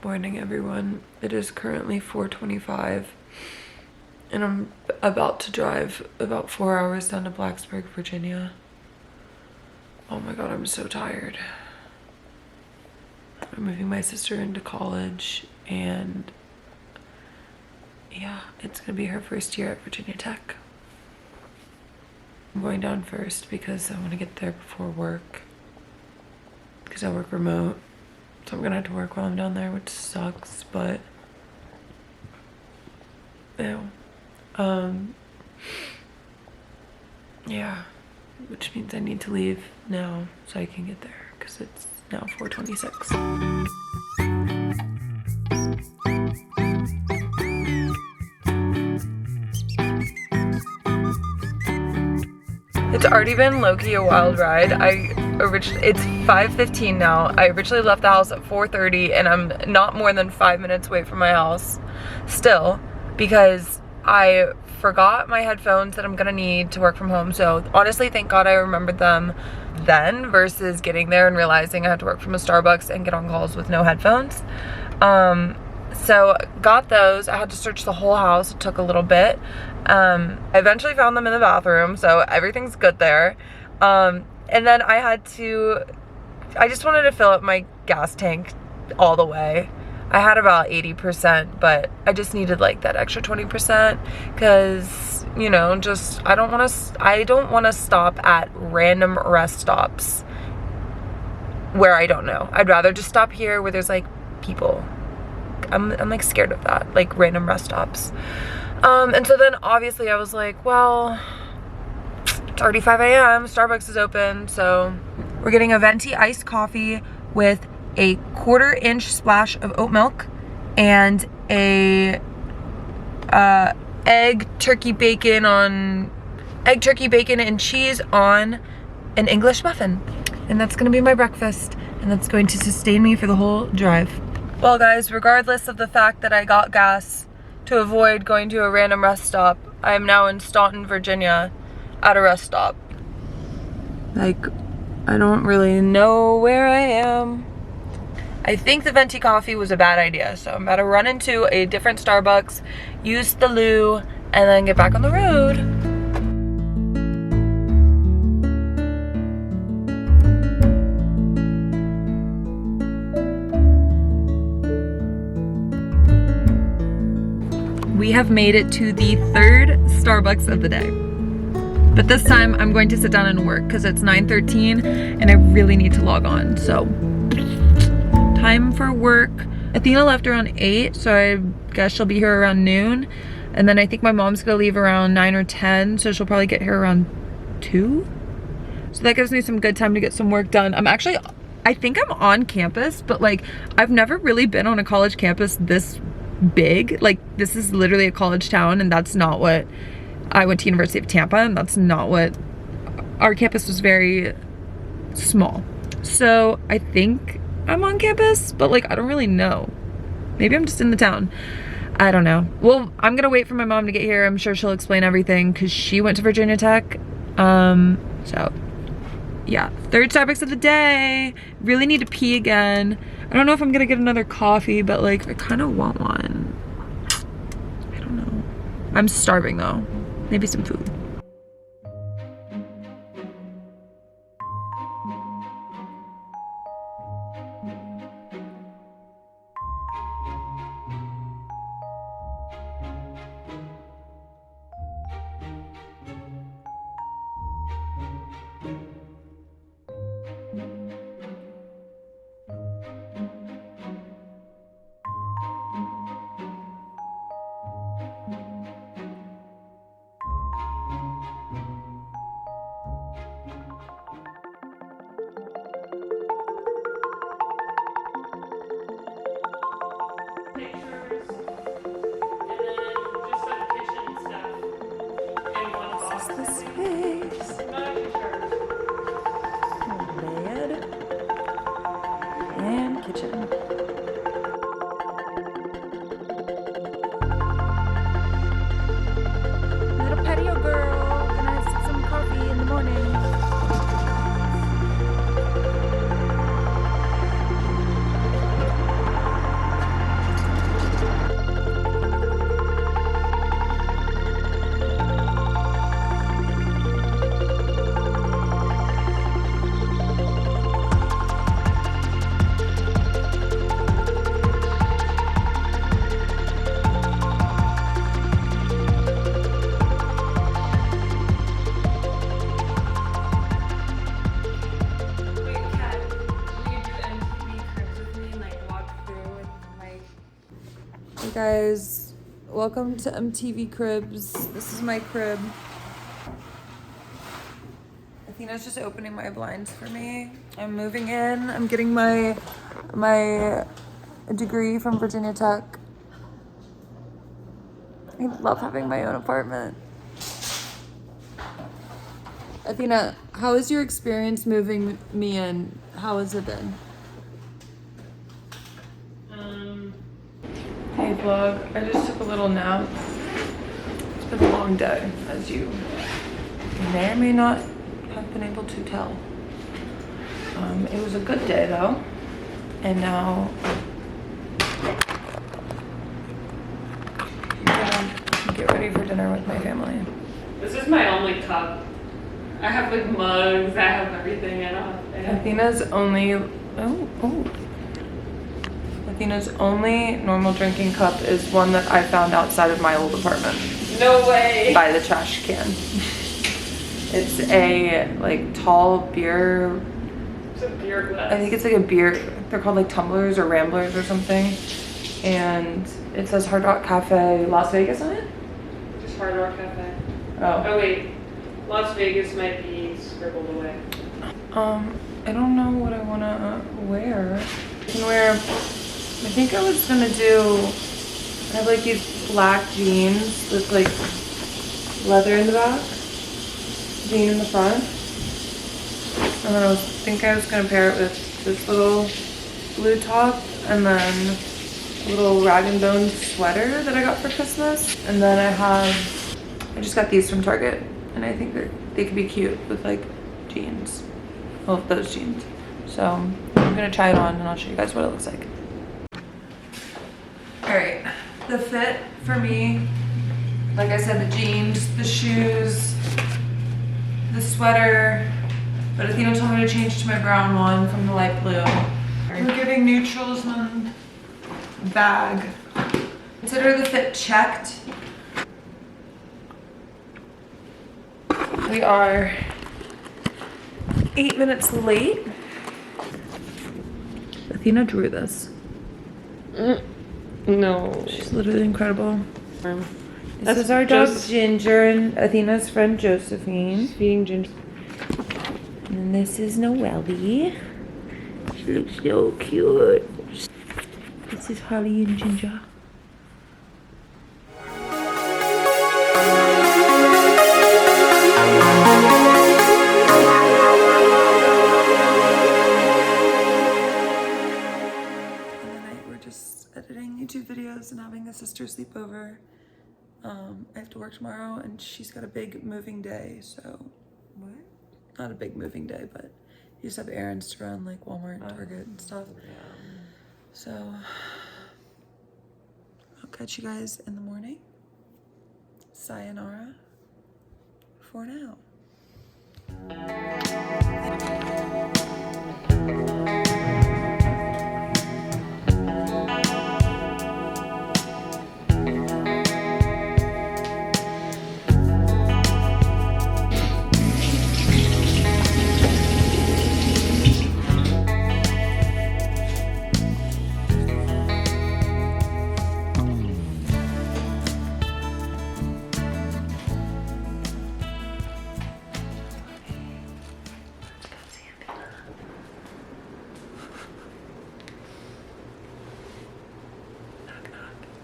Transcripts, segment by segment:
Good morning, everyone. It is currently 4:25 and I'm about to drive about 4 hours down to Blacksburg, Virginia. Oh my god, I'm so tired. I'm moving my sister into college and yeah, it's gonna be her first year at Virginia Tech. I'm going down first because I want to get there before work because I work remote. So I'm gonna have to work while I'm down there, which sucks, but ew. Yeah, which means I need to leave now so I can get there because it's now 4:26. It's already been low-key a wild ride. It's 5:15 now. I originally left the house at 4:30 and I'm not more than 5 minutes away from my house still because I forgot my headphones that I'm gonna need to work from home. So honestly, thank God I remembered them then versus getting there and realizing I had to work from a Starbucks and get on calls with no headphones. So got those. I had to search the whole house. It took a little bit. I eventually found them in the bathroom, so everything's good there. And then I just wanted to fill up my gas tank all the way. I had about 80%, but I just needed like that extra 20% because, you know, just I don't want to stop at random rest stops where I don't know. I'd rather just stop here where there's like people. I'm like scared of that, like random rest stops. And so then obviously I was like, well, it's already 5 a.m. Starbucks is open, so we're getting a venti iced coffee with a 1/4 inch splash of oat milk and a egg turkey bacon and cheese on an English muffin. And that's gonna be my breakfast, and that's going to sustain me for the whole drive. Well guys, regardless of the fact that I got gas to avoid going to a random rest stop, I am now in Staunton, Virginia at a rest stop. Like, I don't really know where I am. I think the venti coffee was a bad idea, so I'm about to run into a different Starbucks, use the loo, and then get back on the road. We have made it to the 3rd Starbucks of the day. But this time I'm going to sit down and work because it's 9:13 and I really need to log on. So, time for work. Athena left around 8, so I guess she'll be here around noon. And then I think my mom's gonna leave around 9 or 10, so she'll probably get here around 2. So that gives me some good time to get some work done. I think I'm on campus, but like, I've never really been on a college campus this big. Like, this is literally a college town, and that's not what I went to University of Tampa, and that's not what our campus was. Very small. So I think I'm on campus, but like, I don't really know. Maybe I'm just in the town. I don't know. Well, I'm gonna wait for my mom to get here. I'm sure she'll explain everything because she went to Virginia Tech. So yeah, 3rd Starbucks of the day. Really need to pee again. I don't know if I'm gonna get another coffee, but like, I kind of want one. I don't know. I'm starving though. Maybe some food. The space. Bed and kitchen. Little patio girl, gonna have some coffee in the morning. Hey guys, welcome to MTV Cribs. This is my crib. Athena's just opening my blinds for me. I'm moving in. I'm getting my degree from Virginia Tech. I love having my own apartment. Athena, how is your experience moving me in? How has it been? Hey vlog, I just took a little nap. It's been a long day, as you may or may not have been able to tell. It was a good day though, and now I'm gonna get ready for dinner with my family. This is my only cup. I have like mugs, I have everything. Athena's only Athena's only normal drinking cup is one that I found outside of my old apartment. No way. By the trash can. It's a like tall beer. It's a beer glass. I think it's like a beer. They're called like tumblers or ramblers or something. And it says Hard Rock Cafe Las Vegas on it. Just Hard Rock Cafe. Oh wait, Las Vegas might be scribbled away. I don't know what I wanna wear. I can wear. I think I was gonna do. I have like these black jeans with like leather in the back, jean in the front, and then I think I was gonna pair it with this little blue top and then a little rag and bone sweater that I got for Christmas. And then I just got these from Target, and I think they could be cute with like jeans. Well, those jeans. So I'm gonna try it on and I'll show you guys what it looks like. All right, the fit for me, like I said, the jeans, the shoes, the sweater, but Athena told me to change to my brown one from the light blue. We're giving neutrals and bag. Consider the fit checked. We are 8 minutes late. Athena drew this. No. She's literally incredible. This is our dog Ginger and Athena's friend Josephine. Feeding Ginger. And this is Noelle. She looks so cute. This is Holly and Ginger. Editing YouTube videos and having a sister sleepover. I have to work tomorrow and she's got a big moving day, so what? Not a big moving day, but you just have errands to run like Walmart and Target and stuff. So I'll catch you guys in the morning. Sayonara for now.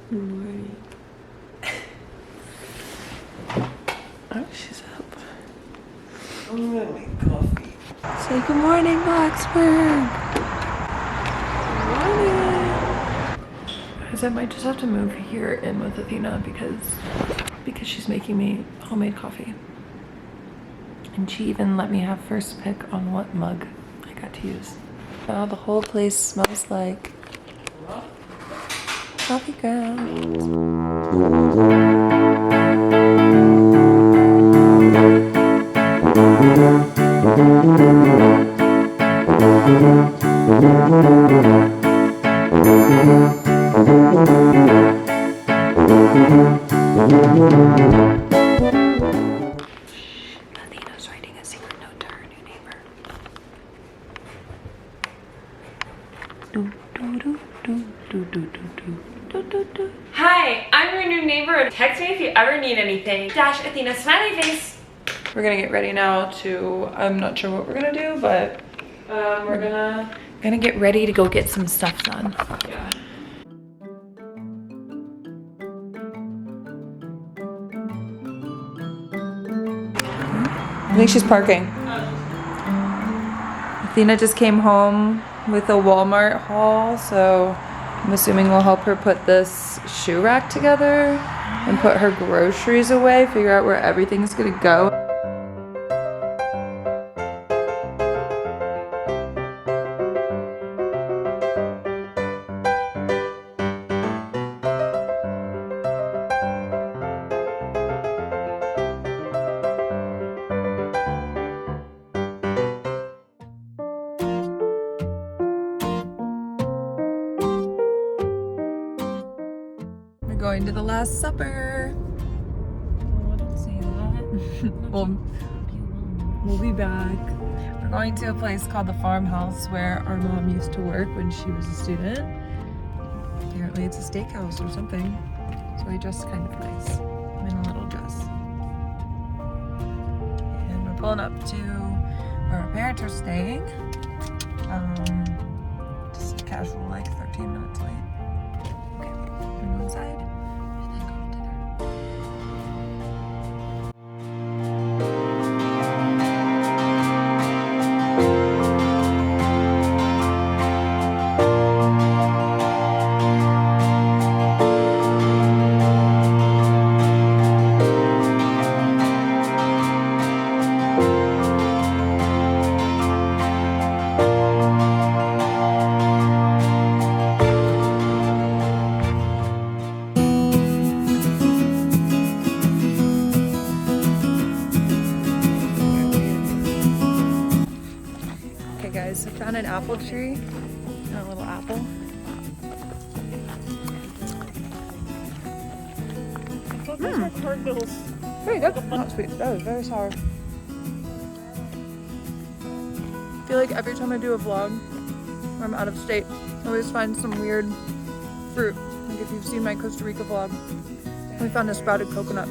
Good morning. Oh, she's up. I'm gonna make coffee. Say good morning, Blacksburg. Good morning. Guys, I might just have to move here in with Athena because she's making me homemade coffee. And she even let me have first pick on what mug I got to use. Now the whole place smells like coffee grounds. Athena's writing a secret note to her new neighbor. Do do do do do do do do Hi, I'm your new neighbor. Text me if you ever need anything. Dash Athena smiley face. We're gonna get ready now to, I'm not sure what we're gonna do, but We're gonna get ready to go get some stuff done. yeah. I think she's parking. Athena just came home with a Walmart haul, so I'm assuming we'll help her put this shoe rack together and put her groceries away, figure out where everything's gonna go. Going to the Last Supper. Oh, don't say that. We'll be back. We're going to a place called the Farmhouse where our mom used to work when she was a student. Apparently it's a steakhouse or something. So I dressed kind of nice. I'm in a little dress. And we're pulling up to where our parents are staying. Just casual, like 13 minutes late. Okay, we're gonna go inside. So found an apple tree and a little apple. I thought those were cardinals. Very good. Not sweet. That was very sour. I feel like every time I do a vlog where I'm out of state, I always find some weird fruit. Like if you've seen my Costa Rica vlog, we found a sprouted coconut.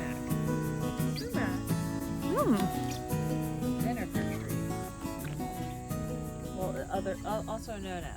Also known as.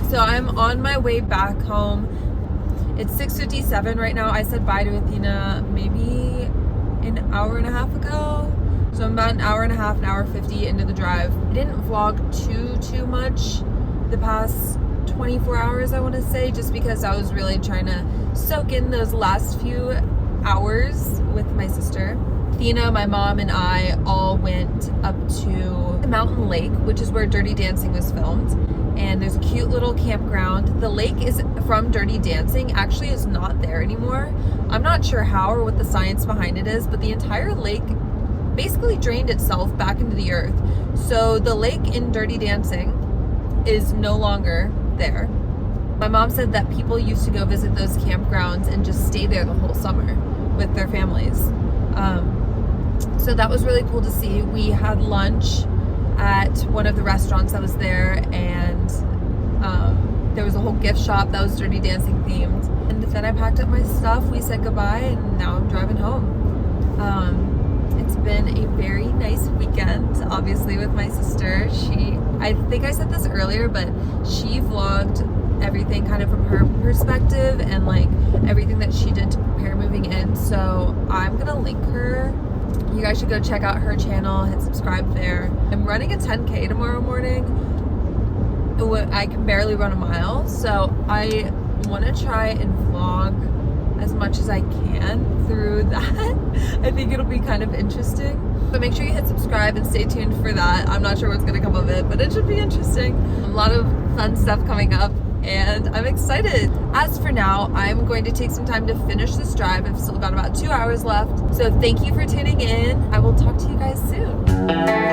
So I'm on my way back home. It's 6:57 right now. I said bye to Athena maybe an hour and a half ago. So I'm about an hour and a half, an hour 50 into the drive. I didn't vlog too much the past 24 hours, I want to say, just because I was really trying to soak in those last few hours with my sister. Athena, my mom, and I all went up to the Mountain Lake, which is where Dirty Dancing was filmed. And there's a cute little campground. The lake is from Dirty Dancing, actually is not there anymore. I'm not sure how or what the science behind it is, but the entire lake basically drained itself back into the earth. So the lake in Dirty Dancing is no longer there. My mom said that people used to go visit those campgrounds and just stay there the whole summer with their families. So that was really cool to see. We had lunch at one of the restaurants that was there, and there was a whole gift shop that was Dirty Dancing themed. And then I packed up my stuff, we said goodbye, and now I'm driving home. It's been a very nice weekend, obviously, with my sister. I think I said this earlier, but she vlogged everything kind of from her perspective and like everything that she did to prepare moving in. So I'm gonna link her. You guys should go check out her channel, hit subscribe there. I'm running a 10K tomorrow morning. I can barely run a mile, so I want to try and vlog as much as I can through that. I think it'll be kind of interesting. But make sure you hit subscribe and stay tuned for that. I'm not sure what's going to come of it, but it should be interesting. A lot of fun stuff coming up and I'm excited. As for now, I'm going to take some time to finish this drive. I've still got about 2 hours left. So thank you for tuning in. I will talk to you guys soon.